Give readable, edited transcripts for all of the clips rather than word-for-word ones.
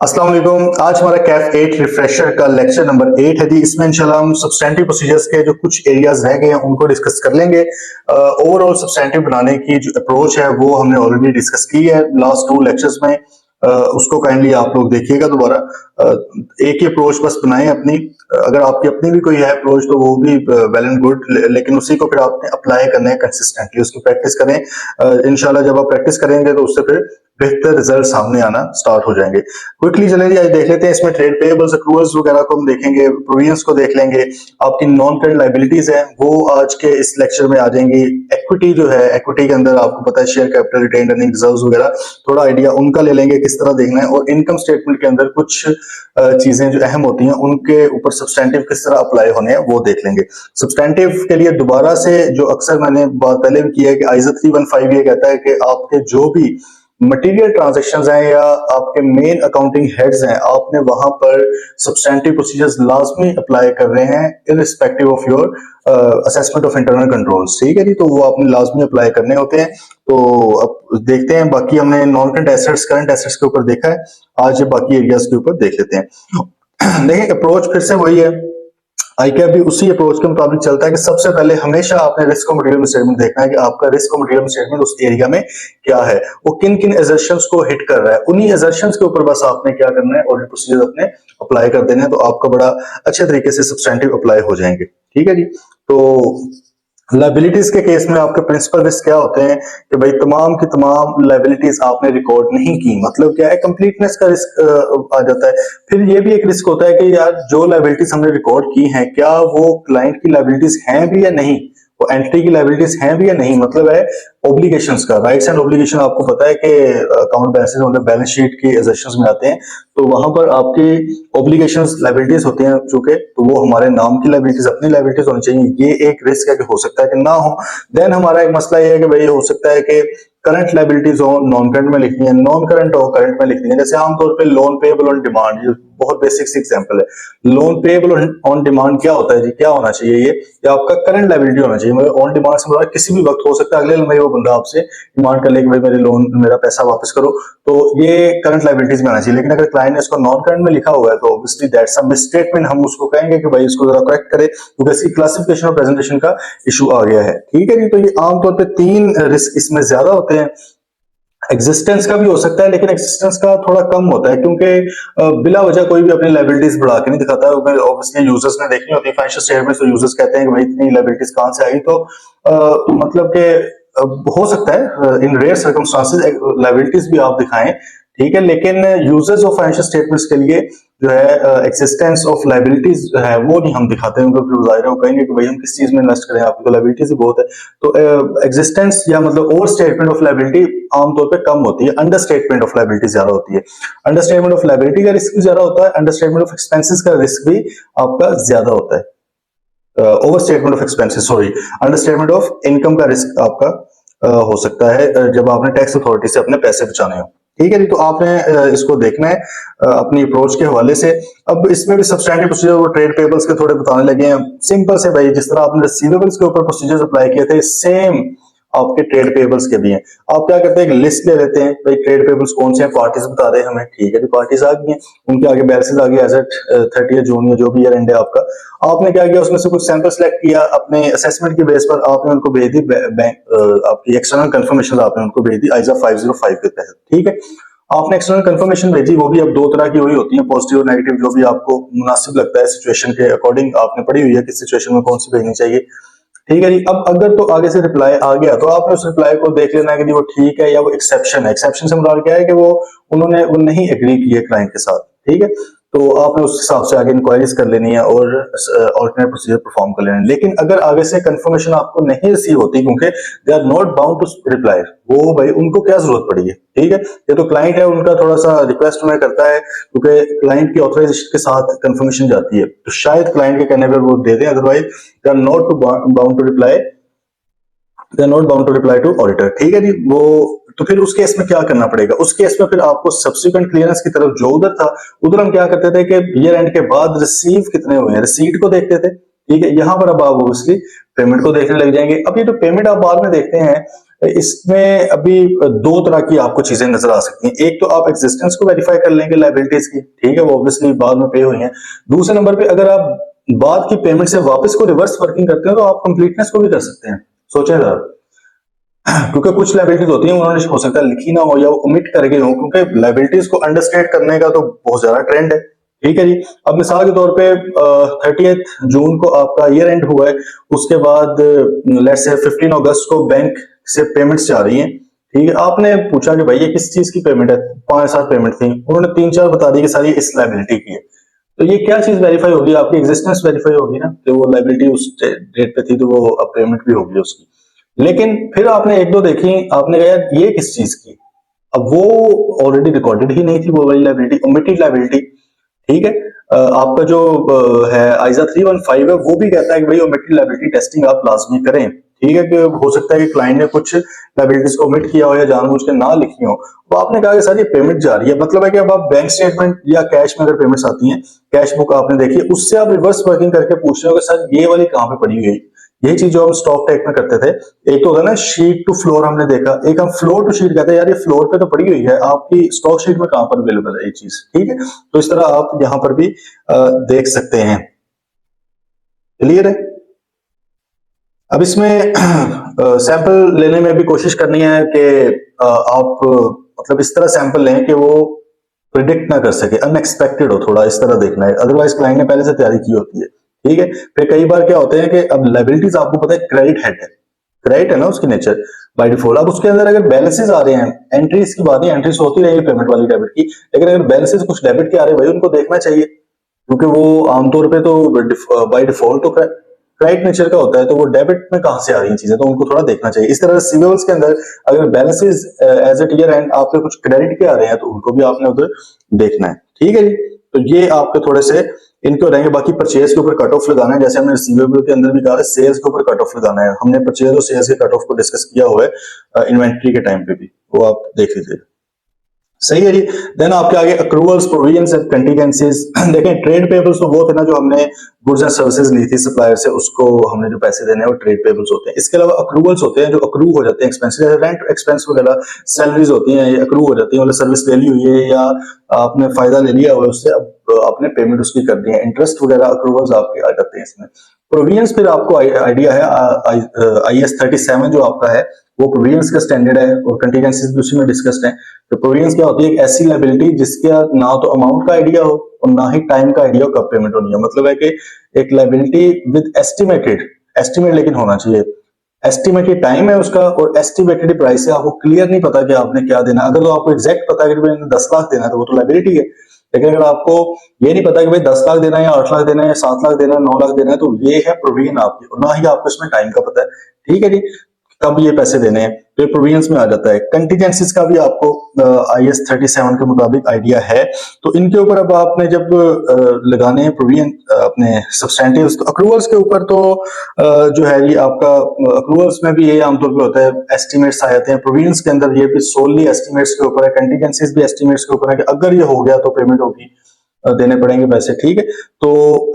अस्सलाम वालेकुम। आज हमारा कैफ 8 रिफ्रेशर का लेक्चर नंबर 8 है जी। इसमें इंशाल्लाह हम सब्सटैंटिव प्रोसीजर्स के जो कुछ एरियाज रह गए हैं उनको डिस्कस कर लेंगे। ओवरऑल सब्सटैंटिव बनाने की जो अप्रोच है वो हमने ऑलरेडी डिस्कस की है लास्ट 2 लेक्चर्स में। उसको काइंडली आप लोग देखिएगा दोबारा। एक ही अप्रोच बस बनाएं अपनी। अगर आपकी अपनी भी कोई है अप्रोच तो वो भी वेल एंड गुड, लेकिन उसी को फिर आपने अप्लाई करना है कंसिस्टेंटली, उसकी प्रैक्टिस करें। इंशाल्लाह जब आप प्रैक्टिस करेंगे तो उससे फिर बेहतर रिजल्ट सामने आना स्टार्ट हो जाएंगे। क्विकली चलेंगे, आज देख लेते हैं। इसमें ट्रेड पेएबल्स, एक्रूअल्स वगैरह को हम देखेंगे, प्रोविजंस को देख लेंगे। आपकी नॉन करंट लायबिलिटीज है वो आज के इस लेक्चर में आ जाएंगी। इक्विटी जो है, इक्विटी के अंदर आपको पता है share capital, retained earning, reserves वगैरह, थोड़ा आइडिया उनका ले लेंगे किस तरह देखना है। और इनकम स्टेटमेंट के अंदर कुछ चीजें जो अहम होती हैं उनके ऊपर सब्सटैंटिव किस तरह अप्लाई होने हैं वो देख लेंगे। सब्सटैंटिव के लिए दोबारा से जो अक्सर मैंने बात पहले भी की है कि आइजा 315 ये कहता है कि आपके जो भी मटेरियल ट्रांजैक्शंस हैं या आपके मेन अकाउंटिंग हेड्स हैं, आपने वहां पर सब्सटैंटिव प्रोसीजर्स लाजमी अप्लाई कर रहे हैं irrespective of your assessment of internal controls. ठीक है जी, तो वो आपने लाजमी अप्लाई करने होते हैं। तो अब देखते हैं, बाकी हमने non current assets, current assets के ऊपर देखा है, आज बाकी एरियाज के ऊपर देख लेते हैं। देखिए अप्रोच फिर से वही है, आईकैप भी उसी अप्रोच के मुताबिक चलता है कि सबसे पहले हमेशा आपने रिस्क और मटेरियल स्टेटमेंट देखना है कि आपका रिस्क और मटेरियल स्टेटमेंट उस एरिया में क्या है, वो किन किन एजर्शंस को हिट कर रहा है। उन्हीं एजर्शंस के ऊपर बस आपने क्या करना है और प्रोसीजर अपने अप्लाई कर देने हैं, तो आपका बड़ा अच्छे तरीके से सब्सटैंटिव अप्लाई हो जाएंगे। ठीक है जी। तो लाइबिलिटीज के केस में आपके प्रिंसिपल रिस्क क्या होते हैं कि भाई तमाम की तमाम लाइबिलिटीज आपने रिकॉर्ड नहीं की, मतलब क्या है, कंप्लीटनेस का रिस्क आ जाता है। फिर ये भी एक रिस्क होता है कि यार जो लाइबिलिटीज हमने रिकॉर्ड की हैं क्या वो क्लाइंट की लाइबिलिटीज हैं भी या नहीं, वो एंटिटी की लाइबिलिटीज हैं भी या नहीं, मतलब है ऑब्लिगेशंस का। राइट्स एंड ऑब्लिगेशन आपको पता है कि अकाउंट बैलेंस मतलब बैलेंस शीट की एजर्शंस में आते हैं, तो वहां पर आपकी ऑब्लिगेशंस लाइबिलिटीज होती हैं चूंकि, तो वो हमारे नाम की लाइबिलिटीज, अपनी लाइबिलिटीज होनी चाहिए। ये एक रिस्क है कि हो सकता है कि ना हो। देन हमारा एक मसला ये है कि भाई हो सकता है कि करंट लाइबिलिटीज हो नॉन करंट में लिखनी है, नॉन करंट हो करंट में लिखनी है। जैसे आमतौर पे लोन पेएबल ऑन डिमांड, ये बहुत बेसिक सी एग्जांपल है। लोन पेएबल ऑन डिमांड क्या होता है जी, क्या होना चाहिए ये आपका करंट लाइबिलिटी होना चाहिए। मतलब ऑन डिमांड से मतलब किसी भी वक्त हो सकता है, अगले महीने वो बंदा आपसे डिमांड कर ले कि भाई मेरे लोन, मेरा पैसा वापस करो, तो ये करंट लाइबिलिटीज में आना चाहिए। लेकिन अगर क्लाइंट ने इसको नॉन करंट में लिखा हुआ है तो ऑब्वियसली दैट्स अ मिसस्टेटमेंट, हम उसको कहेंगे कि भाई इसको जरा करेक्ट करे क्योंकि इसकी क्लासिफिकेशन और प्रेजेंटेशन का इशू आ गया है। ठीक है जी। तो ये आमतौर पर 3 रिस्क इसमें ज्यादा होते हैं। एग्जिस्टेंस का भी हो सकता है लेकिन एग्जिस्टेंस का थोड़ा कम होता है क्योंकि बिला वजह कोई भी अपनी लाइबिलिटीज बढ़ा के नहीं दिखाता है। ऑब्वियसली यूजर्स ने देखनी होती है फाइनेंशियल स्टेटमेंट, तो यूजर्स कहते हैं कि भाई इतनी लाइबिलिटीज कहां से आई, तो मतलब कि हो सकता है इन रेयर सर्कमस्टांसेस लाइबिलिटीज भी आप दिखाएं, ठीक है, लेकिन यूजर्स ऑफ फाइनेंशियल स्टेटमेंट्स के लिए जो है एक्सिस्टेंस ऑफ लाइबिलिटीज है वो नहीं हम दिखाते हैं, उनको फिर जाहिर है वो कहेंगे कि भाई हम किस चीज में इन्वेस्ट करें, आपकी तो लाइबिलिटीज ही बहुत है। तो एग्जिस्टेंस या मतलब ओवर स्टेटमेंट ऑफ लाइबिलिटी आमतौर पे कम होती है, अंडर स्टेटमेंट ऑफ लाइबिलिटी ज्यादा होती है। अंडर स्टेटमेंट ऑफ लाइबिलिटी का रिस्क भी ज्यादा होता है, अंडर स्टेटमेंट ऑफ एक्सपेंसेस का रिस्क भी आपका ज्यादा होता है। Over statement of expenses, sorry, under statement of income का रिस्क आपका हो सकता है जब आपने टैक्स अथॉरिटी से अपने पैसे बचाने हो। ठीक है जी। तो आपने इसको देखना है अपनी अप्रोच के हवाले से। अब इसमें भी सब्सटैंटिव प्रोसीजर वो ट्रेड पेबल्स के थोड़े बताने लगे हैं। सिंपल से भाई, जिस तरह आपने रिसीवेबल्स के ऊपर प्रोसीजर्स अप्लाई किए थे, सेम आपके ट्रेड पेबल्स के भी हैं। आप क्या करते हैं, एक लिस्ट ले लेते हैं, भाई ट्रेड पेबल्स कौन से हैं, पार्टीज बता दें हमें, ठीक है जी, पार्टीज आ गई हैं, उनके आगे बैलेंसेस आ गए एज एट 30 जून या जो भी ईयर एंड है आपका। आपने क्या किया, उसमें से कुछ सैंपल सेलेक्ट किया, अपने असेसमेंट की बेस पर आपने उनको भेज दी बैंक, आपकी एक्सटर्नल कंफर्मेशन आपने उनको भेज दी आइजा 505 के तहत। ठीक है, आपने एक्सटर्नल कंफर्मेशन भेजी, वो भी अब 2 तरह की हुई होती है, पॉजिटिव और नेगेटिव, जो भी आपको मुनासिब लगता है सिचुएशन के अकॉर्डिंग आपने पढ़ी हुई है किस सिचुएशन में कौन सी भेजनी चाहिए। ठीक है जी। अब अगर तो आगे से रिप्लाई आ गया तो आपने उस रिप्लाई को देख लेना है कि वो ठीक है या वो एक्सेप्शन है। एक्सेप्शन से मुराद क्या है कि वो उन्होंने वो नहीं एग्री किए क्लाइंट के साथ। ठीक है, तो आपने उस हिसाब से आगे इंक्वायरीज कर लेनी है और ऑल्टरनेट प्रोसीजर परफॉर्म कर लेना है। लेकिन अगर आगे से कंफर्मेशन आपको नहीं रिसीव होती क्योंकि they are not bound to reply, वो भाई उनको क्या जरूरत पड़ी है। ठीक है, ये तो क्लाइंट है, उनका थोड़ा सा रिक्वेस्ट उन्हें करता है क्योंकि क्लाइंट की ऑथराइजेशन के साथ कंफर्मेशन जाती है, तो शायद क्लाइंट के कहने पर वो दे दें, otherwise they are not bound to reply, they are not bound to reply to auditor. ठीक है जी। वो तो फिर उस केस में क्या करना पड़ेगा, उस केस में फिर आपको सब्सिक्वेंट क्लियरेंस की तरफ जो उधर था, उधर हम क्या करते थे कि ईयर एंड के बाद रिसीव कितने हुए हैं, रिसीट को देखते थे। ठीक है, यहां पर अब आप ऑब्वियसली पेमेंट को देखने लग जाएंगे। अब ये तो पेमेंट आप बाद में देखते हैं, इसमें अभी दो तरह की आपको चीजें नजर आ सकती हैं। एक तो आप एग्जिस्टेंस को वेरीफाई कर लेंगे लायबिलिटीज की, ठीक है, वो ऑब्वियसली बाद में पे हुई हैं। दूसरे नंबर पे अगर आप बाद की पेमेंट से वापस को रिवर्स वर्किंग करते हैं तो आप कंप्लीटनेस को भी कर सकते हैं। सोचें जरा, क्योंकि कुछ लाइबिलिटीज होती हैं उन्होंने हो सकता है लिखी ना हो या वो ओमिट कर गए हो, क्योंकि लाइबिलिटीज को अंडरस्टैंड करने का तो बहुत ज्यादा ट्रेंड है, ठीक है जी। अब मिसाल के तौर पे 30 जून को आपका ईयर एंड हुआ है, उसके बाद लेट्स से 15 अगस्त को बैंक से पेमेंट्स जा रही हैं, ठीक है। आपने पूछा कि भाई ये किस चीज की पेमेंट है, 5-7 पेमेंट थी, उन्होंने 3-4 बता दी कि सारी इस लाइबिलिटी की है। तो ये क्या चीज वेरीफाई होगी, आपकी एग्जिस्टेंस वेरीफाई होगी ना, कि वो लाइबिलिटी उस डेट पे थी तो वो अब पेमेंट भी होगी उसकी। लेकिन फिर आपने एक दो देखी, आपने कहा यार ये किस चीज की, अब वो ऑलरेडी रिकॉर्डेड ही नहीं थी वो वाली लाइबिलिटी, ओमिटेड लाइबिलिटी, ठीक है। आपका जो है आइजा 315 है वो भी कहता है कि भाई ओमिटेड लाइबिलिटी टेस्टिंग आप लाजमी करें, ठीक है। कि हो सकता है कि क्लाइंट ने कुछ लाइबिलिटीज को ओमिट किया हो या जानबूझ के ना लिखी हो, तो आपने कहा कि सर ये पेमेंट जा रही है, मतलब है कि अब आप बैंक स्टेटमेंट या कैश में अगर पेमेंट्स आती हैं, कैश बुक आपने देखी, उससे आप रिवर्स वर्किंग करके पूछ रहे हो कि सर ये वाली कहाँ पे पड़ी हुई। यही चीज जो हम स्टॉक टेक में करते थे, एक तो होता है ना शीट टू फ्लोर हमने देखा, एक हम फ्लोर टू शीट कहते हैं, यार ये फ्लोर पे तो पड़ी हुई है, आपकी स्टॉक शीट में कहां पर अवेलेबल है ये चीज, ठीक है। तो इस तरह आप यहां पर भी देख सकते हैं। क्लियर है। अब इसमें सैंपल लेने में भी कोशिश करनी है कि आप मतलब इस तरह सैंपल लें कि वो प्रिडिक्ट ना कर सके, अनएक्सपेक्टेड हो, थोड़ा इस तरह देखना है, अदरवाइज क्लाइंट ने पहले से तैयारी की होती है, ठीक है। फिर कई बार क्या होते हैं कि अब लाइबिलिटीज आपको पता है क्रेडिट हेड है, क्रेडिट है ना उसकी नेचर बाय डिफॉल्ट। अब उसके अंदर अगर बैलेंसेस आ रहे हैं, एंट्रीज की बात नहीं, एंट्रीज होती रहेगी पेमेंट वाली डेबिट की, लेकिन अगर बैलेंसेस कुछ डेबिट के आ रहे हैं भाई उनको देखना चाहिए, क्योंकि वो आमतौर पे तो बाय डिफॉल्ट तो क्रेडिट नेचर का होता है, तो वो डेबिट में कहां से आ रही हैं चीजें, तो उनको थोड़ा देखना चाहिए। इस तरह रिसीवेबल्स के अंदर अगर balances as a year end आपके कुछ क्रेडिट के आ रहे हैं तो उनको भी आपने उधर देखना है, ठीक है जी। तो ये आपके थोड़े से इनके रहेंगे। बाकी परचेज के ऊपर कट ऑफ लगाना है, जैसे हमने रिसीवेबल के अंदर भी कहा है, सेल्स के ऊपर कट ऑफ लगाना है, हमने परचेज और सेल्स के कट ऑफ को डिस्कस किया हुआ है इन्वेंट्री के टाइम पे भी, वो आप देख लीजिए, सही है जी। देन आपके आगे अक्रूवल्स, प्रोविजंस एंड कंटीजेंसीज। देखें ट्रेड पेबल्स तो वो थे ना जो हमने गुड्स एंड सर्विसेज ली थी सप्लायर से, उसको हमने जो पैसे देने हैं वो ट्रेड पेबल्स होते हैं। इसके अलावा अक्रूवल्स होते हैं जो अक्रू हो जाते हैं एक्सपेंसेस, रेंट एक्सपेंस वगैरह, सैलरीज होती हैं, ये अक्रू हो जाती है, मतलब सर्विस ले ली हुई है या आपने फायदा ले लिया हुआ है उससे, अब आपने पेमेंट उसकी कर दी है, इंटरेस्ट वगैरह अक्रूवल्स आपके आ जाते हैं इसमें। प्रोविजंस फिर आपको आइडिया है IAS 37 जो आपका है वो प्रोविजंस का स्टैंडर्ड है, और कंटीजेंसीज भी उसी में डिस्कस्ड है। तो प्रोविजंस क्या होती है, एक ऐसी लायबिलिटी जिसके ना तो अमाउंट का आइडिया हो और ना ही टाइम का आइडिया हो कब पेमेंट होनी है, मतलब है कि एक लायबिलिटी विद एस्टिमेट लेकिन होना चाहिए, एस्टिमेटेड टाइम है उसका और एस्टिमेटेड प्राइस है, आपको क्लियर नहीं पता कि आपने क्या देना। अगर तो आपको एग्जैक्ट पता है कि मैंने 10 लाख देना है तो वो तो लायबिलिटी है, लेकिन अगर आपको ये नहीं पता कि भाई 10 लाख देना है या 8 लाख देना है या 7 लाख देना है 9 लाख देना है, तो ये है प्रोविजन आपकी, और ना ही आपको इसमें टाइम का पता है, ठीक है जी, कब ये पैसे देने हैं, तो प्रोविजंस में आ जाता है। कंटीजेंसीज का भी आपको IAS 37 के मुताबिक आइडिया है, तो इनके ऊपर अब आपने जब लगाने हैं प्रोविजन अपने सब्सटेंटिव्स, तो अक्रूवल्स के ऊपर तो जो है ये आपका अक्रूवल्स में भी ये आमतौर पे होता है, एस्टिमेट्स आ जाते हैं। प्रोविजंस के अंदर ये भी सोलली एस्टिमेट्स के ऊपर है, कंटीजेंसीज भी एस्टिमेट्स के ऊपर है कि अगर ये हो गया तो पेमेंट होगी, देने पड़ेंगे पैसे, ठीक है। तो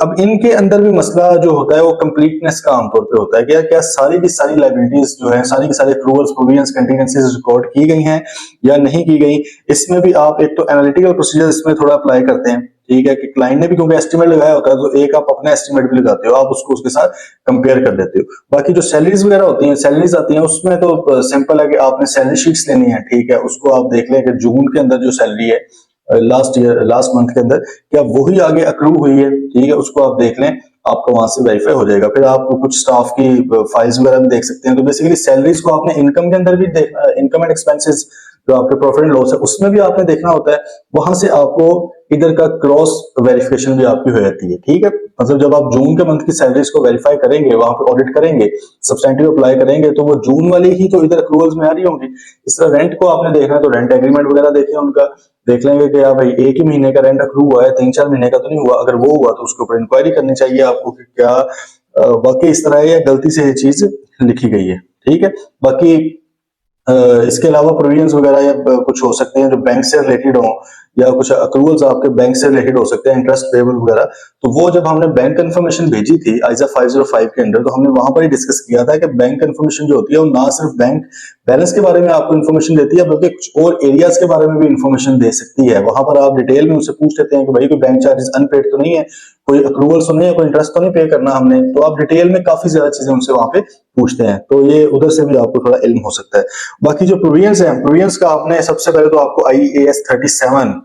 अब इनके अंदर भी मसला जो होता है वो कंप्लीटनेस का आमतौर पे होता है, क्या क्या सारी की सारी लायबिलिटीज जो है, सारी की सारी अक्रूवल्स, प्रोविजंस, कंटीजेंसीज रिकॉर्ड की गई हैं या नहीं की गई। इसमें भी आप एक तो एनालिटिकल प्रोसीजर इसमें थोड़ा अप्लाई करते हैं, ठीक है, कि क्लाइंट ने भी क्योंकि एस्टिमेट लगाया होता है तो एक आप अपना एस्टिमेट भी लगाते हो, आप उसको उसके साथ कंपेयर कर देते हो। बाकी जो सैलरीज वगैरह होती हैं, सैलरीज आती हैं, उसमें तो सिंपल है कि आपने सैलरी शीट्स लेनी है, ठीक है, उसको आप देख लें कि जून के अंदर जो सैलरी है लास्ट मंथ के अंदर क्या वही आगे अक्रू हुई है, ठीक है, उसको आप देख लें, आपको वहां से वेरीफाई हो जाएगा। फिर आप कुछ स्टाफ की फाइल्स वगैरह भी देख सकते हैं। तो बेसिकली सैलरीज को आपने इनकम के अंदर भी देखना, इनकम एंड एक्सपेंसेस जो आपके प्रॉफिट एंड लॉस है उसमें भी आपने देखना होता है, वहां से आपको इधर का क्रॉस वेरिफिकेशन भी आपकी हो जाती है, ठीक है। मतलब जब आप जून के मंथ की सैलरीज को वेरीफाई करेंगे, वहां पे ऑडिट करेंगे, सब्सटेंटिव अप्लाई करेंगे, तो वो जून वाली ही तो इधर अक्रूवल्स में आ रही होंगी। इस तरह रेंट को आपने देखना है तो रेंट एग्रीमेंट वगैरह देखें, उनका देख लेंगे कि भाई एक ही महीने का रेंट अक्रू हुआ है, 3-4 महीने का तो नहीं हुआ। अगर वो हुआ तो उसके ऊपर इंक्वायरी करनी चाहिए आपको कि क्या वाकई इस तरह है या गलती से ये चीज लिखी गई है, ठीक है। बाकी इसके अलावा प्रोविजंस वगैरह या कुछ हो सकते हैं जो बैंक से रिलेटेड हो या कुछ अक्रूवल्स आपके बैंक से रिलेटेड हो सकते हैं, इंटरेस्ट पेबल वगैरह। तो वो जब हमने बैंक कंफर्मेशन भेजी थी आइजा 505 के अंडर, तो हमने वहां पर ही डिस्कस किया था कि बैंक कंफर्मेशन जो होती है वो ना सिर्फ बैंक बैलेंस के बारे में आपको इन्फॉर्मेशन देती है, बल्कि कुछ और एरियाज के बारे में भी इन्फॉर्मेशन दे सकती है। वहां पर आप डिटेल में उनसे पूछ लेते हैं कि भाई कोई बैंक चार्जेस अनपेड तो नहीं है, कोई अक्रूवल्स तो नहीं है, कोई इंटरेस्ट तो नहीं पे करना हमने, तो आप डिटेल में काफी ज्यादा चीजें उनसे वहां पे पूछते हैं। तो ये उधर से भी आपको थोड़ा इल्म हो सकता है। बाकी जो प्रोविजंस है, प्रोविजंस का आपने सबसे पहले तो आपको IAS 37,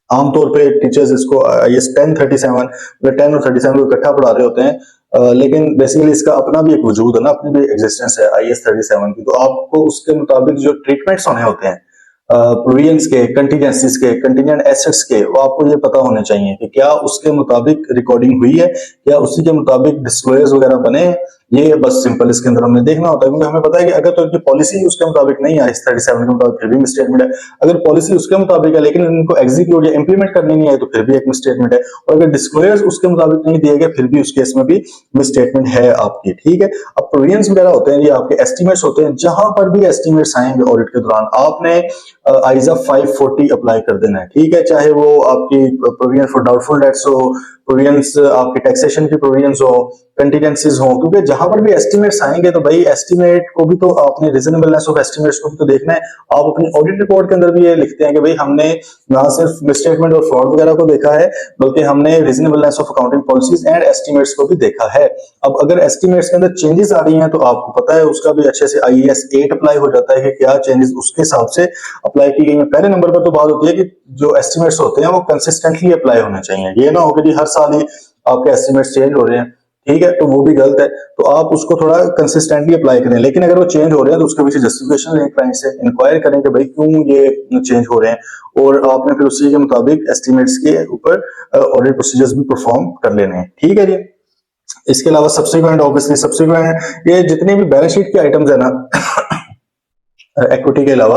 आमतौर पे टीचर्स इसको IAS 1037 मतलब 10 और 37 को इकट्ठा पढ़ा रहे होते हैं, लेकिन बेसिकली इसका अपना भी एक वजूद है ना, अपनी भी एग्जिस्टेंस है IAS 37 की। तो आपको उसके मुताबिक जो ट्रीटमेंट्स होने होते हैं प्रोविजंस के, कंटीजेंसीज के, कंटीजेंट एसेट्स के, वो आपको ये पता होने चाहिए कि क्या उसके मुताबिक रिकॉर्डिंग हुई है, क्या उसी के मुताबिक डिस्क्लोजर्स वगैरह बने हैं। ये बस सिंपल इसके अंदर हमने देखना होता है, क्योंकि हमें पता है कि अगर तो इनकी पॉलिसी उसके मुताबिक नहीं है, IAS 37 के मुताबिक, फिर भी मिसस्टेटमेंट है। अगर पॉलिसी उसके मुताबिक है लेकिन इनको एग्जीक्यूट या इंप्लीमेंट करनी नहीं है, तो फिर भी एक मिसस्टेटमेंट है। और अगर डिस्क्लोजर्स उसके मुताबिक नहीं दिए गए, फिर भी उस केस में भी मिसस्टेटमेंट है आपकी, ठीक है। अब प्रोविजंस वगैरह होते हैं, ये आपके एस्टिमेट्स होते हैं। जहां पर भी एस्टिमेट्स आएंगे ऑडिट के दौरान, आपने आइजा 540 अप्लाई कर देना है, ठीक है। चाहे वो आपकी प्रोविजन फॉर डाउटफुल डेट्स हो, प्रोविजंस आपकी टैक्सेशन की प्रोविजंस हो, कंटीजेंसीज हो, क्योंकि जहां पर भी एस्टिमेट्स आएंगे तो भाई एस्टिमेट को भी तो आपने, रीजनेबलनेस ऑफ एस्टिमेट्स को भी तो देखना है। आप अपनी ऑडिट रिपोर्ट के अंदर भी ये लिखते हैं कि भाई हमने ना सिर्फ मिसस्टेटमेंट और फ्रॉड वगैरह को देखा है, बल्कि हमने reasonableness of accounting policies and estimates को भी देखा है। अब अगर एस्टिमेट्स के अंदर चेंजेस आ रही हैं तो आपको पता है उसका भी अच्छे से IAS 8 अप्लाई हो जाता है कि क्या चेंजेस उसके हिसाब से अप्लाई की गई है। पहले नंबर पर तो बात होती है कि जो एस्टिमेट्स होते हैं वो कंसिस्टेंटली अप्लाई होने चाहिए। ये ना हो कि हर साल ही आपके एस्टिमेट्स चेंज हो रहे हैं, ठीक है, तो वो भी गलत है। तो आप उसको थोड़ा कंसिस्टेंटली अप्लाई करें, लेकिन अगर वो चेंज हो रहे हैं तो उसके पीछे जस्टिफिकेशन लें, क्लाइंट से इंक्वायर करें कि भाई क्यों ये चेंज हो रहे हैं, और आपने फिर उसी के मुताबिक एस्टिमेट्स के ऊपर ऑडिट प्रोसीजर्स भी परफॉर्म कर लेने हैं, ठीक है जी। इसके अलावा सब्सिक्वेंट, ऑब्वियसली सब्सिक्वेंट ये जितने भी बैलेंस शीट के आइटम्स है ना इक्विटी के अलावा,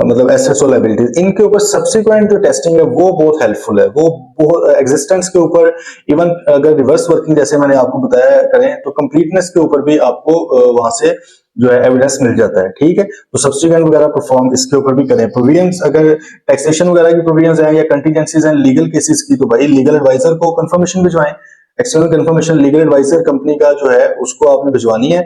मतलब एसेट्स और लायबिलिटीज, इनके ऊपर सब्सिक्वेंट जो टेस्टिंग है वो बहुत हेल्पफुल है। वो बहुत एग्जिस्टेंस के ऊपर, इवन अगर रिवर्स वर्किंग जैसे मैंने आपको बताया करें, तो कंप्लीटनेस के ऊपर भी आपको वहां से जो है एविडेंस मिल जाता है, ठीक है। तो सब्सिक्वेंट वगैरह परफॉर्म इसके ऊपर भी करें। प्रोविजंस, अगर टैक्सेशन वगैरह की प्रोविजंस हैं या कंटीजेंसीज एंड लीगल केसेस की, तो भाई लीगल एडवाइजर को कंफर्मेशन भिजवाएं। External confirmation legal adviser company का जो है उसको आपने भिजवानी है,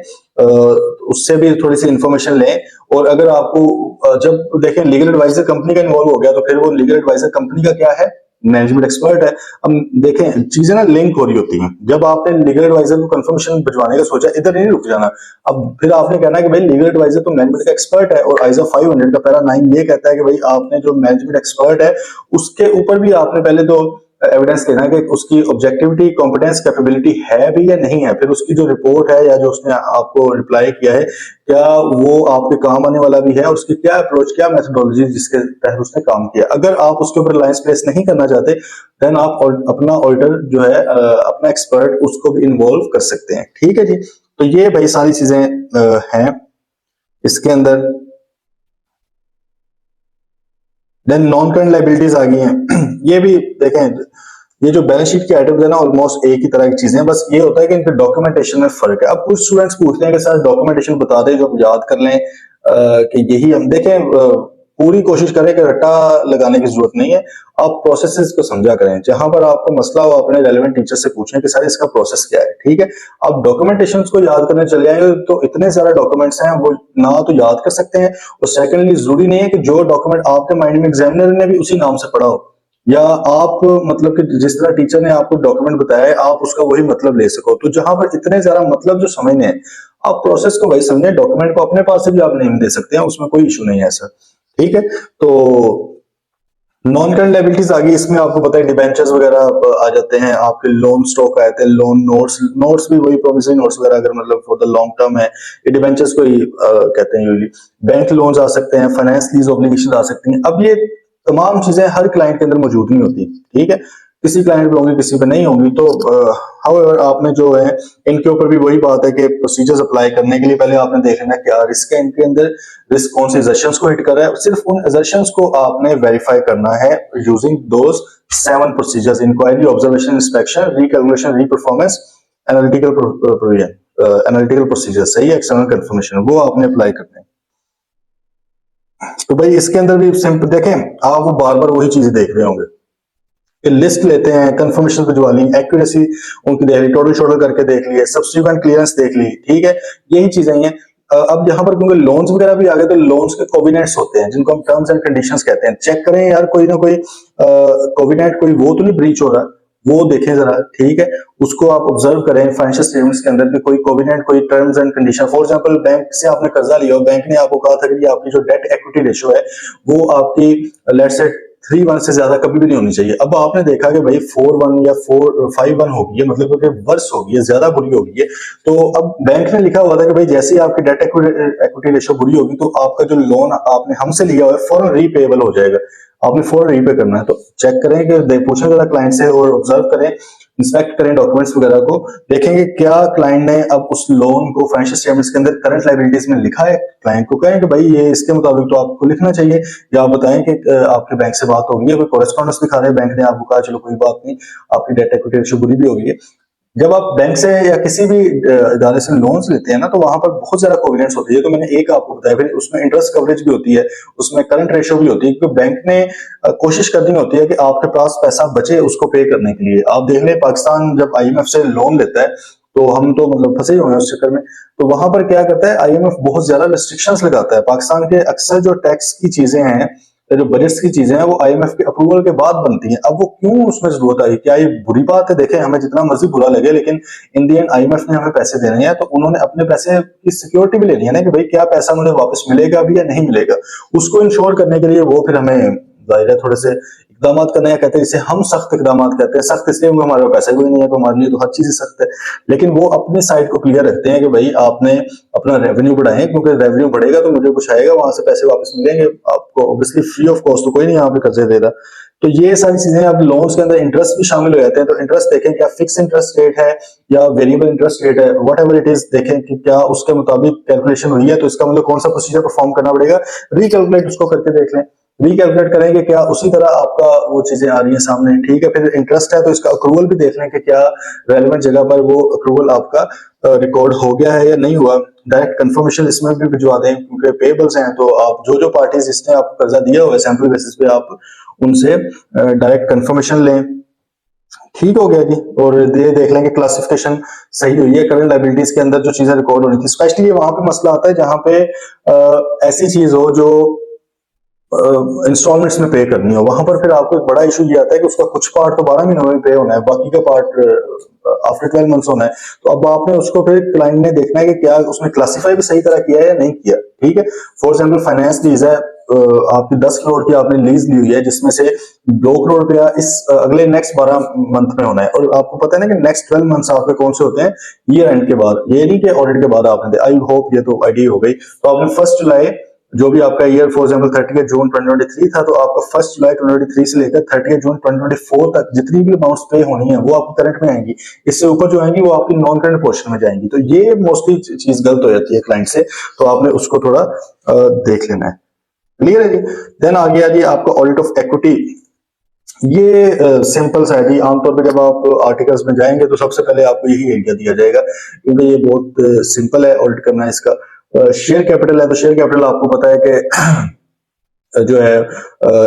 उससे भी थोड़ी सी इंफॉर्मेशन लें। और अगर आपको जब देखें लीगल एडवाइजर कंपनी का इन्वॉल्व हो गया, तो फिर वो लीगल एडवाइजर कंपनी का क्या है, मैनेजमेंट एक्सपर्ट है। अब देखें चीजें ना लिंक हो रही होती हैं। जब आपने लीगल एडवाइजर को कंफर्मेशन भिजवाने का सोचा, इधर नहीं रुक जाना। अब फिर आपने कहना कि भाई लीगल एडवाइजर तो मैनेजमेंट का एक्सपर्ट है, और आइजा 500 का पैरा 9 ये कहता है कि भाई आपने जो मैनेजमेंट एक्सपर्ट है उसके ऊपर भी आपने पहले तो एविडेंस देना है कि उसकी ऑब्जेक्टिविटी, कॉम्पिटेंस, कैपेबिलिटी है भी या नहीं है। फिर उसकी जो रिपोर्ट है या जो उसने आपको रिप्लाई किया है, क्या वो आपके काम आने वाला भी है, और उसकी क्या अप्रोच, क्या मेथोडोलॉजी जिसके तहत उसने काम किया। अगर आप उसके ऊपर रिलायंस प्लेस नहीं करना चाहते, देन आप अपना ऑडिटर जो है, अपना एक्सपर्ट, उसको भी इन्वॉल्व कर सकते हैं, ठीक है जी। तो ये भाई सारी चीजें हैं इसके अंदर। देन नॉन करंट लायबिलिटीज आ गई हैं ये भी देखें, ये जो बैलेंस शीट के आइटम्स है ना ऑलमोस्ट एक ही तरह की चीजें हैं, बस ये होता है कि इनके डॉक्यूमेंटेशन में फर्क है। अब कुछ स्टूडेंट्स पूछते हैं कि सर डॉक्यूमेंटेशन बता दें जो हम याद कर लें, कि यही हम देखें, पूरी कोशिश करें कि रट्टा लगाने की जरूरत नहीं है। आप प्रोसेसेस को समझा करें, जहां पर आपको मसला हो अपने रेलेवेंट टीचर से पूछें कि सर इसका प्रोसेस क्या है, ठीक है। आप डॉक्यूमेंटेशन को याद करने चले जाएंगे तो इतने सारे डॉक्यूमेंट्स हैं वो ना तो याद कर सकते हैं, और सेकेंडली जरूरी नहीं है कि जो डॉक्यूमेंट आपके माइंड में एग्जामिनर ने भी उसी नाम से पढ़ा हो, या आप मतलब कि जिस तरह टीचर ने आपको डॉक्यूमेंट बताया है आप उसका वही मतलब ले सको। तो जहां पर इतने ज्यादा मतलब जो समझने हैं, आप प्रोसेस को वही समझें। डॉक्यूमेंट को अपने पास से भी आप नेम दे सकते हैं, उसमें कोई इशू नहीं है सर, ठीक है। तो नॉन करंट लायबिलिटीज आ गई, इसमें आपको पता है डिबेंचर्स वगैरह आ जाते हैं, आपके लोन स्टॉक आते हैं, लोन नोट्स, नोट्स भी वही प्रोमिसरी नोट्स वगैरह, अगर मतलब फॉर द लॉन्ग टर्म है, ये डिबेंचर्स को ही कहते हैं यूजुअली। बैंक लोन्स आ सकते हैं, फाइनेंस लीज ऑब्लिगेशन आ सकती हैं। अब ये तमाम चीजें हर क्लाइंट के अंदर मौजूद नहीं होती, ठीक है, किसी क्लाइंट पे होंगी, किसी पे नहीं होंगी। तो हाउएवर आपने जो है इनके ऊपर भी वही बात है कि प्रोसीजर्स अप्लाई करने के लिए पहले आपने देख लेना क्या रिस्क है इनके अंदर, रिस्क कौन से एजर्शंस को हिट कर रहा है, सिर्फ उन एजर्शंस को आपने वेरीफाई करना है using those 7 procedures: inquiry, observation, inspection, recalculation, reperformance, analytical provision, analytical procedure, सही है, एक्सटर्नल कंफर्मेशन, वो आपने अप्लाई करना है। तो भाई इसके अंदर भी सिंपल देखें, आप वो बार बार वही चीजें देख रहे होंगे कि लिस्ट लेते हैं, कंफर्मेशन भिजवा ली, एक्यूरेसी उनकी देख ली, टोटल शोटल करके देख लिए, सब्सिक्वेंट क्लियरेंस देख ली, ठीक है, यही चीजें हैं। अब यहाँ पर क्योंकि लोन्स वगैरह भी आ गए, तो लोन्स के कोविनेट्स होते हैं जिनको हम टर्म्स एंड कंडीशंस कहते हैं। चेक करें यार कोई ना कोई कोविनेट कोई वो तो नहीं ब्रीच हो रहा, वो देखें जरा, ठीक है, उसको आप ऑब्जर्व करें फाइनेंशियल स्टेटमेंट्स के अंदर कि कोई कोविनेंट, कोई terms and condition. For example bank से आपने कर्जा लिया और बैंक ने आपको कहा था कि आपकी जो डेट इक्विटी रेशियो है वो आपकी लेट्स से 3:1 से ज्यादा कभी भी नहीं होनी चाहिए। अब आपने देखा कि भाई 4:1 या 4:5:1 हो गई है, मतलब कि वर्स हो गई है, ज्यादा बुरी हो गई है। तो अब बैंक ने लिखा हुआ था कि भाई जैसे ही आपकी डेट इक्विटी रेशियो बुरी होगी तो आपका जो लोन आपने हमसे लिया हुआ है फौरन रीपेएबल हो जाएगा, आपने फौरन रीपे करना है। तो चेक करें कि पूछें जरा क्लाइंट से और ऑब्जर्व करें, इंस्पेक्ट करें डॉक्यूमेंट्स वगैरह को, देखेंगे क्या क्लाइंट ने अब उस लोन को फाइनेंशियल स्टेटमेंट्स के अंदर करंट लायबिलिटीज में लिखा है। क्लाइंट को कहें कि भाई ये इसके मुताबिक तो आपको लिखना चाहिए, या आप बताएं कि आपके बैंक से बात हो गई है, कोई कॉरेस्पॉन्डेंस दिखा रहे हैं, बैंक ने आपको कहा चलो कोई बात नहीं, आपकी डेट इक्विटी रेशियो बुरी भी हो गई है। जब आप बैंक से या किसी भी इदारे से लोन्स लेते हैं ना, तो वहां पर बहुत ज्यादा कोविनेंट्स होती है। तो मैंने एक आपको बताया, फिर उसमें इंटरेस्ट कवरेज भी होती है, उसमें करंट रेशियो भी होती है, क्योंकि बैंक ने कोशिश करनी होती है कि आपके पास पैसा बचे उसको पे करने के लिए। आप देख लें पाकिस्तान जब आईएमएफ से लोन लेता है तो हम तो मतलब फंसे हुए हैं उस चक्कर में। तो वहां पर क्या करता है आईएमएफ, बहुत ज्यादा रिस्ट्रिक्शंस लगाता है। पाकिस्तान के अक्सर जो टैक्स की चीजें हैं, जो बजट्स की चीजें हैं, वो आईएमएफ के अप्रूवल के बाद बनती हैं। अब वो क्यों उसमें जरूरत आई, क्या ये बुरी बात है? देखें, हमें जितना मर्जी बुरा लगे, लेकिन इन दी एंड आईएमएफ ने हमें पैसे देने हैं, तो उन्होंने अपने पैसे की सिक्योरिटी भी लेनी है ना, कि भाई क्या पैसा मुझे वापस मिलेगा भी या नहीं मिलेगा। उसको इंश्योर करने के लिए वो फिर हमें जाहिर है थोड़े से इकदाम करने हैं। कहते हैं इसे हम सख्त इकदाम कहते हैं। सख्त इसलिए क्योंकि हमारे पास पैसा कोई नहीं है, तो हमारे लिए तो हर चीज ही सख्त है। लेकिन वो अपनी साइड को क्लियर रखते हैं कि भाई आपने अपना रेवेन्यू बढ़ाएं, क्योंकि रेवेन्यू बढ़ेगा तो मुझे कुछ आएगा, वहां से पैसे वापस मिलेंगे आपको, ऑब्वियसली फ्री ऑफ कॉस्ट, तो कोई नहीं यहाँ पे कर्जे दे रहा। तो ये सारी चीजें, अब लोन्स के अंदर इंटरेस्ट भी शामिल हो जाते हैं। तो इंटरेस्ट देखें क्या फिक्स इंटरेस्ट रेट है या वेरिएबल इंटरेस्ट रेट है, वट एवर इट इज, देखें कि क्या उसके मुताबिक कैलकुलेशन हुई है। तो इसका मतलब कौन सा प्रोसीजर परफॉर्म करना पड़ेगा, रिकैलकुलेट उसको करके देख लें। रिकैलकुलेट करेंगे क्या उसी तरह आपका वो चीजें आ रही है सामने, ठीक है। फिर इंटरेस्ट है तो इसका अक्रूवल भी देख लें कि क्या रेलेवेंट जगह पर वो अक्रूवल आपका रिकॉर्ड हो गया है या नहीं हुआ। डायरेक्ट कंफर्मेशन इसमें भी भिजवा दें, क्योंकि पेबल्स हैं तो आप जो पार्टीज जिसने आपको कर्जा दिया हुआ है सैंपल बेसिस पे आप उनसे डायरेक्ट कंफर्मेशन लें। ठीक हो गया जी। और ये देख लेंगे क्लासिफिकेशन सही हुई है करंट लायबिलिटीज के अंदर जो चीजें रिकॉर्ड होनी थी। स्पेशली वहां पे मसला आता है जहां पे ऐसी चीज हो जो इंस्टॉलमेंट्स में पे करनी हो, वहां पर फिर आपको एक बड़ा इशू ये आता है कि उसका कुछ पार्ट तो 12 महीनों में पे होना है, बाकी का पार्ट आफ्टर 12 मंथ्स होना है। तो अब आपने उसको फिर क्लाइंट ने देखना है कि क्या उसने क्लासिफाई भी सही तरह किया है या नहीं किया, ठीक है। फॉर एग्जाम्पल फाइनेंस लीज है, आपकी 10 करोड़ की आपने लीज ली हुई है, जिसमें से 2 करोड़ रुपया इस अगले नेक्स्ट 12 मंथ में होना है। और आपको पता है ना कि नेक्स्ट 12 मंथ्स आपके कौन से होते हैं, ईयर एंड के बाद, ये नहीं कि ऑडिट के बाद आपने, आई होप ये तो आइडिया हो गई। तो आपने 1 जुलाई जो भी आपका ईयर फॉर एग्जांपल 30 जून 2023 था, तो आपका 1 जुलाई 2023 से लेकर 30 जून 2024 तक जितनी भी अमाउंट्स पे होनी है वो आपको करंट में आएंगी। इससे ऊपर जो आएंगी वो आपकी नॉन करंट पोर्शन में जाएंगी। तो ये मोस्टली चीज गलत हो जाती है क्लाइंट से, तो आपने उसको थोड़ा देख लेना है। क्लियर है जी। देन आ गया जी आपका ऑडिट ऑफ इक्विटी। ये सिंपल सा है जी। आमतौर पे जब आप आर्टिकल्स में जाएंगे तो सबसे पहले आपको यही आइडिया दिया जाएगा, क्योंकि ये बहुत सिंपल है ऑडिट करना है इसका। शेयर कैपिटल है तो शेयर कैपिटल आपको पता है कि जो है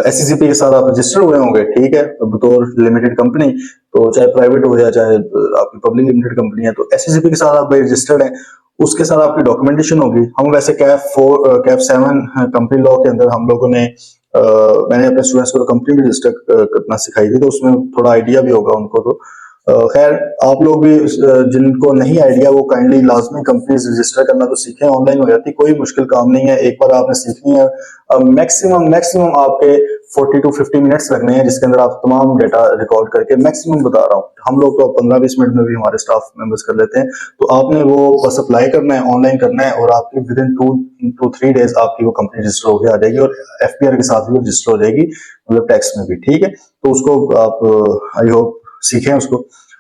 एससीसीपी के साथ आप रजिस्टर हुए होंगे, ठीक है, बतौर लिमिटेड कंपनी। तो चाहे प्राइवेट हो या चाहे आपकी पब्लिक लिमिटेड कंपनी है, तो एससीसीपी के साथ आप रजिस्टर्ड हैं, उसके साथ आपकी डॉक्यूमेंटेशन होगी। हम वैसे कैप 7 कंपनी लॉ के अंदर हम लोगों ने मैंने अपने स्टूडेंट्स को तो कंपनी में रजिस्टर करना सिखाई थी, तो उसमें थोड़ा आइडिया भी होगा उनको। तो खैर आप लोग भी जिनको नहीं आइडिया वो काइंडली लाजमी कंपनीज रजिस्टर करना तो सीखें, ऑनलाइन हो जाती, कोई मुश्किल काम नहीं है, एक बार आपने सीखनी है। मैक्सिमम आपके 40 to 50 मिनट्स लगने हैं, जिसके अंदर आप तमाम डेटा रिकॉर्ड करके, मैक्सिमम बता रहा हूँ, हम लोग तो 15-20 मिनट में भी हमारे स्टाफ मेंबर्स कर लेते हैं। तो आपने वो बस अप्लाई करना है, ऑनलाइन करना है, और आपकी विद इन 2 to 3 डेज आपकी वो कंपनी रजिस्टर होकर आ जाएगी, और एफपीआर के साथ भी रजिस्टर हो जाएगी, मतलब टैक्स में भी, ठीक है। तो उसको आप आई होप सीखें उसको।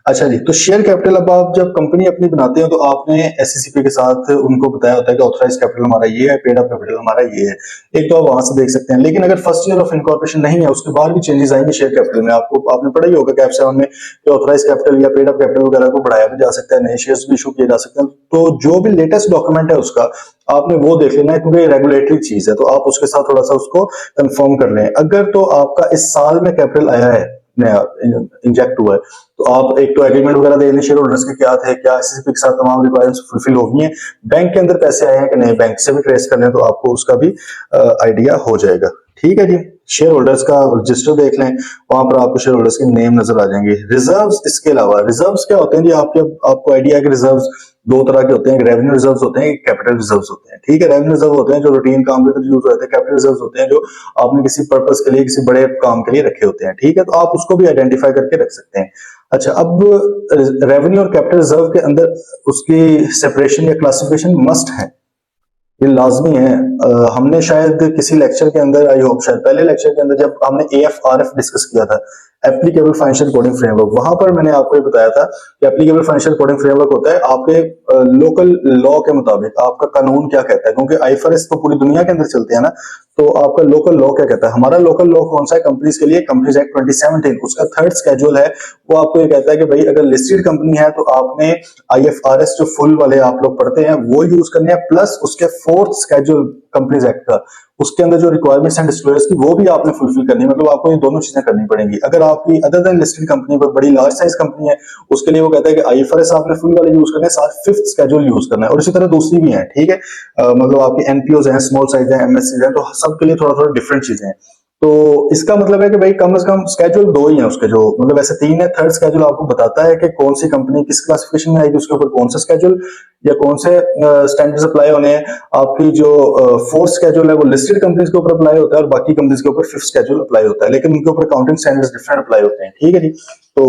अच्छा जी, तो शेयर कैपिटल अब आप जब कंपनी अपनी बनाते हो तो आपने एससीसीपी के साथ उनको बताया होता है कि ऑथराइज कैपिटल हमारा ये है, पेड अप कैपिटल हमारा ये है। एक तो आप वहां से देख सकते हैं, लेकिन अगर फर्स्ट ईयर ऑफ इनकॉर्पोरेशन नहीं है उसके बाद भी चेंजेस आएंगे शेयर कैपिटल में। आपको आपने पढ़ा ही होगा कैप 7 में कि ऑथराइज कैपिटल या पेड अप कैपिटल वगैरह को बढ़ाया भी जा सकता है, नए शेयर्स भी इशू किए जा सकते हैं। तो जो भी लेटेस्ट डॉक्यूमेंट है उसका आपने वो देख लेना है, क्योंकि रेगुलेटरी चीज है, तो आप उसके साथ थोड़ा सा उसको कंफर्म कर लें। अगर तो आपका इस साल में कैपिटल आया है, नया इंजेक्ट हुआ है, तो आप एक तो एग्रीमेंट वगैरह दे लें शेयर होल्डर्स के, क्या थे, क्या एससीपी के साथ तमाम रिक्वायरमेंट्स फुलफिल हो गई हैं, बैंक के अंदर पैसे आए हैं कि नहीं, बैंक से भी ट्रेस कर लें तो आपको उसका भी आइडिया हो जाएगा। ठीक है जी, शेयर होल्डर्स का रजिस्टर देख लें, वहां पर आपको शेयर होल्डर्स के नेम नजर आ जाएंगे। रिजर्व्स, इसके अलावा रिजर्व्स क्या होते हैं जी, आपको आइडिया है कि रिजर्व्स दो तरह के होते हैं, रेवेन्यू रिजर्व्स होते हैं, एक कैपिटल रिजर्व्स होते हैं। ठीक है, रेवेन्यू रिजर्व होते हैं जो रूटीन काम के यूज होते हैं, कैपिटल रिजर्व्स होते हैं जो आपने किसी पर्पस के लिए, किसी बड़े काम के लिए रखे होते हैं। ठीक है, तो आप उसको भी आइडेंटिफाई करके रख सकते हैं। अच्छा, अब रेवेन्यू और कैपिटल रिजर्व के अंदर उसकी सेपरेशन या क्लासिफिकेशन मस्ट है, ये लाजमी है। हमने शायद किसी लेक्चर के अंदर, आई होप शायद पहले लेक्चर के अंदर जब हमने एएफआरएफ डिस्कस किया था, एप्लीकेबल फाइनेंशियल रिपोर्टिंग फ्रेमवर्क, वहां पर मैंने आपको ये बताया था कि एप्लीकेबल फाइनेंशियल रिपोर्टिंग फ्रेमवर्क होता है आपके लोकल लॉ के मुताबिक, आपका कानून क्या कहता है, क्योंकि आईएफआरएस तो पूरी दुनिया के अंदर चलते हैं ना, तो आपका लोकल लॉ क्या कहता है। हमारा लोकल लॉ कौन सा है कंपनीज के लिए, कंपनीज एक्ट 2017, उसका थर्ड स्केड्यूल है, वो आपको ये कहता है कि भाई अगर लिस्टेड कंपनी है तो आपने आईएफआरएस जो फुल वाले आप लोग पढ़ते हैं वो यूज करने हैं, प्लस उसके फोर्थ स्केड्यूल कंपनीज एक्ट का, उसके अंदर जो रिक्वायरमेंट्स एंड डिस्क्लोजर्स की वो भी आपने फुलफिल करनी है। मतलब आपको ये दोनों चीजें करनी पड़ेंगी। अगर आपकी अदर देन लिस्टेड कंपनी कोई बड़ी लार्ज साइज कंपनी है, उसके लिए वो कहता है कि आईएफआरएस आपने फुल वाले यूज करने हैं, साथ फिफ्थ स्केड्यूल यूज करना है, और इसी तरह दूसरी भी है। ठीक है, मतलब आपकी एनपीओज हैं, स्मॉल साइज है, एमएससी है, तो सबके लिए थोड़ा थोड़ा डिफरेंट चीजें हैं। तो इसका मतलब है कि भाई कम से कम स्केड्यूल दो ही है उसके, जो मतलब ऐसे तीन है, थर्ड स्केड्यूल आपको बताता है कि कौन सी कंपनी किस क्लासिफिकेशन में आएगी, उसके ऊपर कौन सा स्केड्यूल या कौन से स्टैंडर्ड्स अप्लाई होने हैं। आपकी जो फोर्थ स्केड्यूल है वो लिस्टेड कंपनीज के ऊपर अप्लाई होता है और बाकी कंपनीज के ऊपर फिफ्थ स्केड्यूल अप्लाई होता है, लेकिन उनके ऊपर अकाउंटिंग स्टैंडर्ड्स डिफरेंट अप्लाई होते हैं। ठीक है जी, तो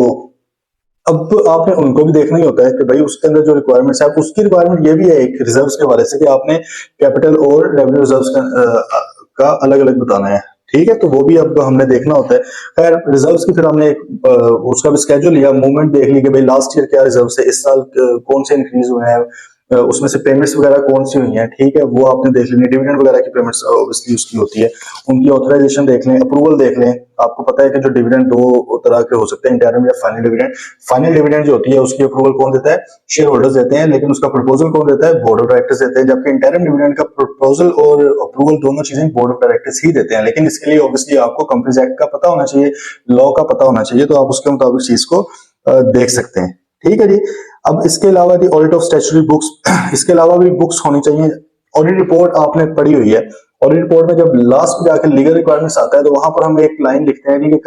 अब आपने उनको भी देखना ही होता है कि भाई उसके अंदर जो रिक्वायरमेंट्स है, उसकी रिक्वायरमेंट ये भी है एक रिजर्व्स के हवाले से कि आपने कैपिटल और रेवेन्यू रिजर्व्स का अलग अलग बताना है। ठीक है, तो वो भी अब हमने देखना होता है। खैर, रिजर्व्स की फिर हमने उसका भी स्केड्यूल लिया, मूवमेंट देख ली कि भाई लास्ट ईयर क्या रिजर्व है, इस साल कौन से इंक्रीज हुए हैं, उसमें से पेमेंट्स वगैरह कौन सी हुई हैं। ठीक है, वो आपने देख लेनी, डिविडेंड वगैरह की पेमेंट्स ऑब्वियसली उसकी होती है, उनकी ऑथराइजेशन देख लें, अप्रूवल देख लें। आपको पता है कि जो डिविडेंड दो तरह के हो सकते हैं, इंटरम या फाइनल डिविडेंड। फाइनल डिविडेंड जो होती है उसकी अप्रूवल कौन देता है, शेयर होल्डर्स देते हैं, लेकिन उसका प्रपोजल कौन देता है, बोर्ड ऑफ डायरेक्टर्स देते हैं। जबकि इंटरम डिविडेंड का प्रपोजल और अप्रूवल दोनों चीजें बोर्ड ऑफ डायरेक्टर्स ही देते हैं, लेकिन इसके लिए ऑब्वियसली आपको कंपनीज एक्ट का पता होना चाहिए, लॉ का पता होना चाहिए, तो आप उसके मुताबिक चीज को देख सकते हैं। ठीक है जी, अब इसके अलावा the audit of statutory books, इसके अलावा भी बुक्स होनी चाहिए। ऑडिट रिपोर्ट आपने पढ़ी हुई है, ऑडिट रिपोर्ट में जब लास्ट में जाकर लीगल रिक्वायरमेंट्स आता है तो वहां पर हम एक लाइन लिखते हैं कि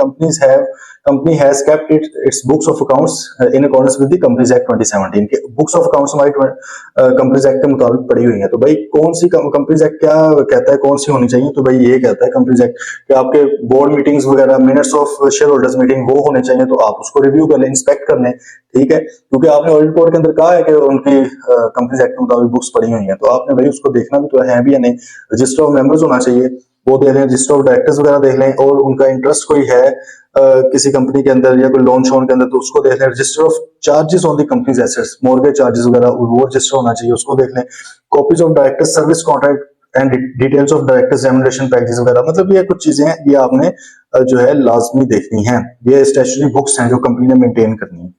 company has kept it's books of accounts in accordance with the companies act 2017 के बुक्स ऑफ अकाउंट्स हमारी कंपनीज एक्ट के मुताबिक पड़ी हुई है। तो भाई कौन सी कंपनीज एक्ट क्या कहता है, कौन सी होनी चाहिए, तो भाई ये कहता है कंपनीज एक्ट कि आपके बोर्ड मीटिंग्स वगैरह, minutes of share holders meeting वो होने चाहिए, तो आप उसको रिव्यू कर लें, इंस्पेक्ट कर लें। ठीक है, क्योंकि आपने ऑडिट रिपोर्ट के अंदर कहा है कि उनकी कंपनीज एक्ट के मुताबिक बुक्स पड़ी हुई हैं, तो आपने भाई उसको देखना भी तो है भी या नहीं। रजिस्टर ऑफ मेंबर्स होना चाहिए, वो देख लें, रजिस्टर ऑफ डायरेक्टर्स वगैरह देख लें, और उनका इंटरेस्ट कोई है किसी कंपनी के अंदर या कोई लोन शोन के अंदर तो उसको देख लें। Register of charges on the companies assets, mortgage charges वगैरह वो रजिस्टर होना चाहिए, उसको देख लें। Copies of directors service contract and details of directors remuneration packages वगैरह, मतलब ये कुछ चीजें हैं, ये आपने जो है लाजमी देखनी है। ये स्टैट्यूटरी बुक्स हैं जो कंपनी ने मेंटेन करनी है।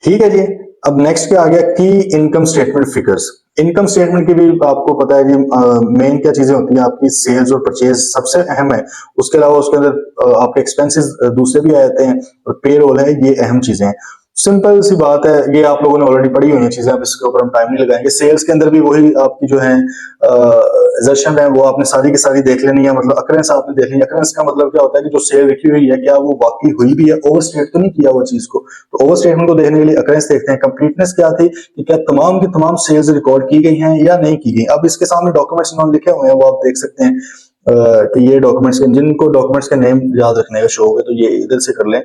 ठीक है जी, अब नेक्स्ट क्या आ गया, की income statement figures. Income statement की भी आपको पता है कि मेन क्या चीजें होती हैं, आपकी सेल्स और परचेज सबसे अहम है, उसके अलावा उसके अंदर आपके एक्सपेंसेस दूसरे भी आ जाते हैं, और पे रोल है, ये अहम चीजें हैं। सिंपल सी बात है, ये आप लोगों ने ऑलरेडी पढ़ी हुई है चीजें, अब इसके ऊपर हम टाइम नहीं लगाएंगे। सेल्स के अंदर भी वही आपकी जो है एजर्शन है वो आपने सारी की सारी देख लेनी है, मतलब अकरेंस आपने देख ली। अकरेंस का मतलब क्या होता है कि जो सेल लिखी हुई है क्या वो वाकई हुई भी है, ओवरस्टेट तो नहीं किया वो चीज को, तो ओवरस्टेटमेंट को देखने के लिए अकरेंस देखते हैं। कंप्लीटनेस क्या थी कि क्या तमाम की तमाम सेल्स रिकॉर्ड की गई हैं या नहीं की गई। अब इसके सामने डॉक्यूमेंट्स इन्होंने लिखे हुए हैं, वो आप देख सकते हैं कि ये डॉक्यूमेंट्स, जिनको डॉक्यूमेंट्स के नेम याद रखने का शौक है तो ये इधर से कर लें।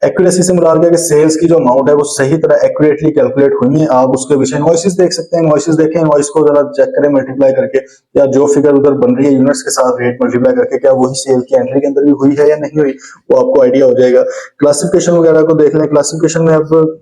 एक्यूरेसी से मुराद क्या है कि सेल्स की जो अमाउंट है वो सही तरह एक्यूरेटली कैलकुलेट हुई है। आप उसके पीछे इनवॉइसेस देख सकते हैं, इनवॉइसेस देखें, इनवॉइस को जरा चेक करें मल्टीप्लाई करके, या जो फिगर उधर बन रही है यूनिट्स के साथ रेट मल्टीप्लाई करके, क्या वही सेल की एंट्री के अंदर भी हुई है या नहीं हुई, वो आपको आइडिया हो जाएगा। क्लासिफिकेशन वगैरह को देख लें। क्लासिफिकेशन में अब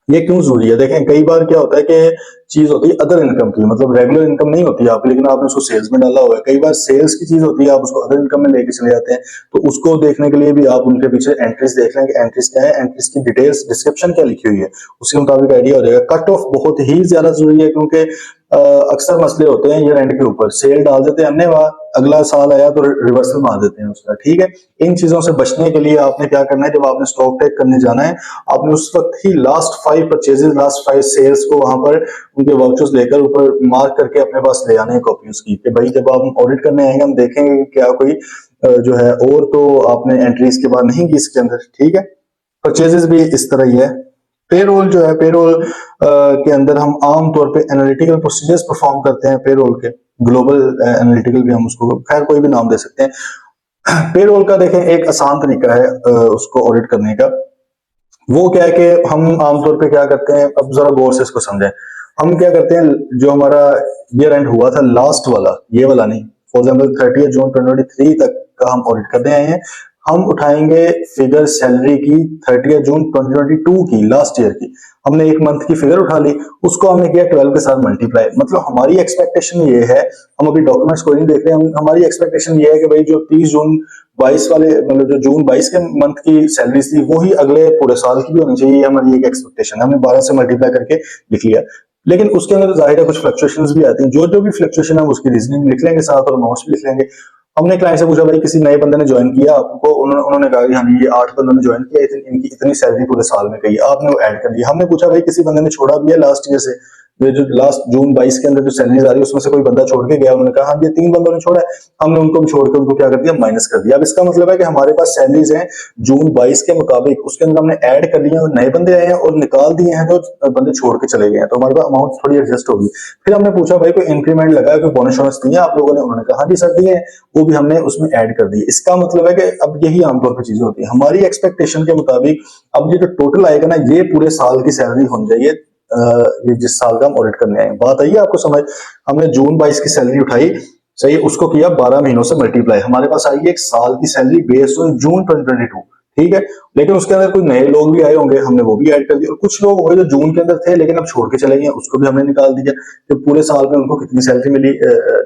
ये क्यों जरूरी है, देखें कई बार क्या होता है कि चीज होती है अदर इनकम की, मतलब रेगुलर इनकम नहीं होती है आप, लेकिन आपने उसको सेल्स में डाला हुआ है। कई बार सेल्स की चीज होती है, आप उसको अदर इनकम में लेके चले जाते हैं, तो उसको देखने के लिए भी आप उनके पीछे एंट्रीज देख लें कि एंट्रीज क्या है, एंट्रीज की डिटेल्स डिस्क्रिप्शन क्या लिखी हुई है, उसके मुताबिक आइडिया हो जाएगा। कट ऑफ बहुत ही ज्यादा जरूरी है, क्योंकि अक्सर मसले होते हैं ईयर एंड के ऊपर, सेल डाल देते हैं हमने, वहां अगला साल आया तो रिवर्सल मार देते हैं उसका, ठीक है। इन चीजों से बचने के लिए आपने क्या करना है, जब आपने स्टॉक टेक करने जाना है, आपने उस वक्त ही लास्ट 5 परचेजेस, लास्ट 5 सेल्स को वहां पर उनके वाउचर्स लेकर ऊपर मार्क करके अपने पास ले आने हैं कॉपी उसकी, कि भाई जब आप ऑडिट करने आएंगे हम देखेंगे कि क्या कोई जो है और तो आपने एंट्रीज के बाद नहीं की इसके अंदर, ठीक है। परचेजेस भी इस तरह ही है। पेरोल जो है, पेरोल के अंदर हम आम तौर पे एनालिटिकल प्रोसीजर्स परफॉर्म करते हैं पेरोल के, ग्लोबल एनालिटिकल भी हम उसको खैर कोई भी नाम दे सकते हैं। पेरोल का देखें एक आसान तरीका है उसको ऑडिट करने का। वो क्या है कि हम आमतौर पे क्या करते हैं, अब जरा गौर से इसको समझें। हम क्या करते हैं, जो हमारा ईयर एंड हुआ था लास्ट वाला, ये वाला नहीं, फॉर एग्जाम्पल 30 जून 2023 तक का हम ऑडिट करने आए हैं, हम उठाएंगे फिगर सैलरी की 30 जून 2022 की, लास्ट ईयर की। हमने एक मंथ की फिगर उठा ली, उसको हमने किया 12 के साथ मल्टीप्लाई। मतलब हमारी एक्सपेक्टेशन ये है, हम अभी डॉक्यूमेंट्स को नहीं देख रहे हैं, हमारी एक्सपेक्टेशन ये है कि भाई जो 30 जून 22 वाले, मतलब जो जून 22 के मंथ की सैलरी थी वही अगले पूरे साल की भी होनी चाहिए, ये हमारी एक एक्सपेक्टेशन है। हमने 12 से मल्टीप्लाई करके लिख लिया, लेकिन उसके अंदर जाहिर है कुछ फ्लक्चुएशंस भी आती हैं, जो जो भी फ्लक्चुएशन है उसकी रीजनिंग लिख लेंगे साथ और अमाउंट्स भी लिख लेंगे। हमने क्लाइंट से पूछा भाई किसी नए बंदे ने ज्वाइन किया आपको, उन्होंने कहा कि हाँ ये 8 बंदों ने ज्वाइन किया, इनकी इतनी सैलरी पूरे साल में गई, आपने वो ऐड कर दिया। हमने पूछा भाई किसी बंदे ने छोड़ा भी है लास्ट ईयर से, ये जो लास्ट जून 22 के अंदर जो सैलरीज आ रही है उसमें से कोई बंदा छोड़ के गया, उन्होंने कहा हाँ ये 3 बंदों ने छोड़ा है, हमने उनको भी छोड़ के उनको क्या कर दिया, माइनस कर दिया। अब इसका मतलब है कि हमारे पास सैलरीज हैं जून 22 के मुताबिक, उसके अंदर हमने ऐड कर दिए और नए बंदे आए हैं और निकाल दिए हैं जो बंदे छोड़ के चले गए हैं, तो हमारे पास अमाउंट थोड़ी एडजस्ट होगी। फिर हमने पूछा भाई कोई इंक्रीमेंट लगा है, कोई बोनस वोनस दिए आप लोगों ने, उन्होंने कहा हाँ जी सर दिए हैं, वो भी हमने उसमें ऐड कर दिए। इसका मतलब है कि अब यही आमतौर पर चीजें होती है, हमारी एक्सपेक्टेशन के मुताबिक अब ये जो टोटल आएगा ना, ये पूरे साल की सैलरी होनी चाहिए, ये जिस साल का हम ऑडिट करने आए। बात आई है आपको समझ? हमने जून 22 की सैलरी उठाई, सही, उसको किया 12 महीनों से मल्टीप्लाई, हमारे पास आई एक साल की सैलरी बेस्ड ऑन जून 2022, ठीक है। लेकिन उसके अंदर कोई नए लोग भी आए होंगे, हमने वो भी ऐड कर दिया, और कुछ लोग होंगे जो जून के अंदर थे लेकिन अब छोड़ के चले गए, उसको भी हमने निकाल दिया कि पूरे साल में उनको कितनी सैलरी मिली,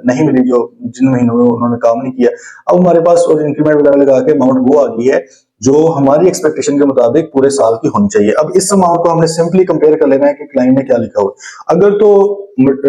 नहीं मिली, जो जिन महीनों में उन्होंने काम नहीं किया। अब हमारे पास और इंक्रीमेंट वगैरह लगा के अमाउंट वो आ गई है जो हमारी एक्सपेक्टेशन के मुताबिक पूरे साल की होनी चाहिए। अब इस अमाउंट को हमने सिंपली कंपेयर कर लेना है कि क्लाइंट ने क्या लिखा हुआ। अगर तो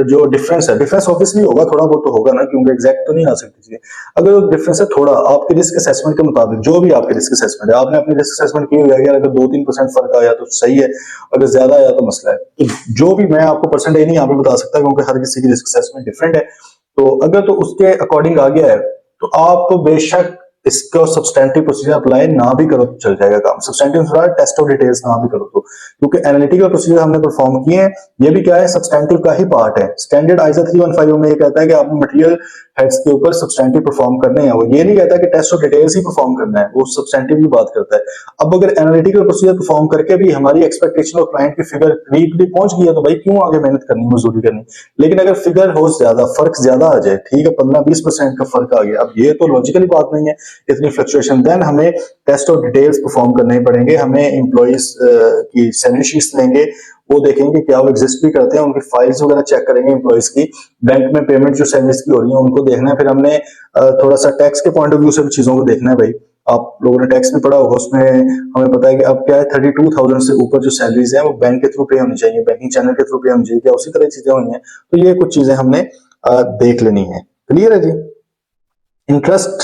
जो डिफरेंस है, डिफरेंस ऑब्वियसली होगा, थोड़ा बहुत तो होगा ना, क्योंकि एग्जैक्ट तो नहीं आ सकती चीजें। अगर डिफरेंस है थोड़ा आपके रिस्क असेसमेंट के मुताबिक, जो भी आपके रिस्क असेसमेंट है, आपने अपनी रिस्क असेसमेंट की हुई है, अगर 2-3% फर्क आया तो सही है, अगर ज्यादा आया तो मसला है। तो जो भी, मैं आपको परसेंटेज नहीं यहाँ पे बता सकता क्योंकि हर किसी की रिस्क असेसमेंट डिफरेंट है, तो अगर तो उसके अकॉर्डिंग आ गया है तो आप बेशक इसका सब्सटेंटिव प्रोसीजर अप्लाई ना भी करो तो चल जाएगा काम। सब्सटेंटिव टेस्ट ऑफ डिटेल्स ना भी करो तो, क्योंकि एनालिटिकल प्रोसीजर हमने परफॉर्म किए हैं, ये भी क्या है, सब्सटेंटिव का ही पार्ट है। स्टैंडर्ड आईएसओ 315 में ये कहता है कि आपने मटेरियल हेड्स के ऊपर सब्सटेंटिव परफॉर्म करने हैं, वो ये नहीं कहता कि टेस्ट ऑफ डिटेल्स ही परफॉर्म करना है, वो सब्सटेंटिव की बात करता है। अब अगर एनालिटिकल प्रोसीजर परफॉर्म करके भी हमारी एक्सपेक्टेशन और क्लाइंट की फिगर करीब पहुंच गई है तो भाई क्यों आगे मेहनत करनी, मजदूरी करनी। लेकिन अगर फिगर हो ज्यादा, फर्क ज्यादा आ जाए, ठीक है, 15-20% का फर्क आ गया, अब ये तो लॉजिकली बात नहीं है इतनी फ्लक्चुएशन, देन हमें टेस्ट ऑफ डिटेल्स परफॉर्म करने पड़ेंगे, हमें एम्प्लॉइज की सैलरी शीट्स लेंगे, वो देखेंगे क्या वो एग्जिस्ट भी करते हैं, उनकी फाइल्स वगैरह चेक करेंगे एम्प्लॉइज की, बैंक में पेमेंट जो सैलरीज की हो रही है उनको देखना है। फिर हमने थोड़ा सा टैक्स के पॉइंट ऑफ व्यू से भी चीजों को देखना है। भाई आप लोगों ने टैक्स भी पढ़ा होगा, उसमें हमें पता है कि अब क्या है, 32,000 से ऊपर जो सैलरीज है वो बैंक के थ्रू पे होनी चाहिए, बैंकिंग चैनल के थ्रू पे होनी चाहिए, क्या उसी तरह चीजें हुई हैं, तो ये कुछ चीजें हमने देख लेनी है। क्लियर है जी? इंटरेस्ट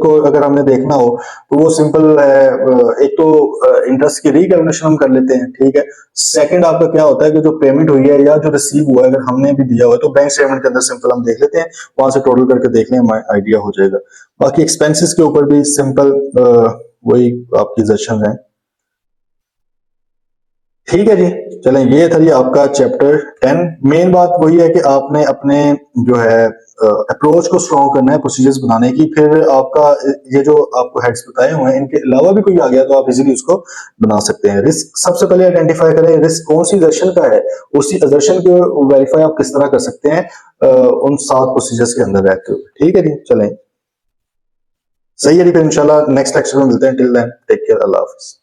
को अगर हमने देखना हो तो वो सिंपल है, एक तो इंटरेस्ट की रिकैलकुलेशन हम कर लेते हैं, ठीक है। सेकंड आपका क्या होता है कि जो पेमेंट हुई है या जो रिसीव हुआ है अगर हमने भी दिया हुआ है तो बैंक स्टेटमेंट के अंदर सिंपल हम देख लेते हैं, वहां से टोटल करके देख लें, आइडिया हो जाएगा। बाकी एक्सपेंसेस के ऊपर भी सिंपल वही आपकी सजेशन है। ठीक है जी। चलें, ये था जी आपका चैप्टर 10। मेन बात वही है कि आपने अपने जो है अप्रोच को स्ट्रॉन्ग करना है प्रोसीजर्स बनाने की। फिर आपका ये जो आपको हेड्स बताए हुए हैं इनके अलावा भी कोई आ गया तो आप इजीली उसको बना सकते हैं। रिस्क सबसे पहले आइडेंटिफाई करें, रिस्क कौन सी असर्शन का है, उसी असर्शन को वेरीफाई आप किस तरह कर सकते हैं उन 7 प्रोसीजर्स के अंदर रहते हुए। ठीक है जी, चलें, सही है जी। फिर इंशाल्लाह नेक्स्ट लेक्चर में मिलते हैं। टिल देन टेक केयर, अल्लाह हाफिज।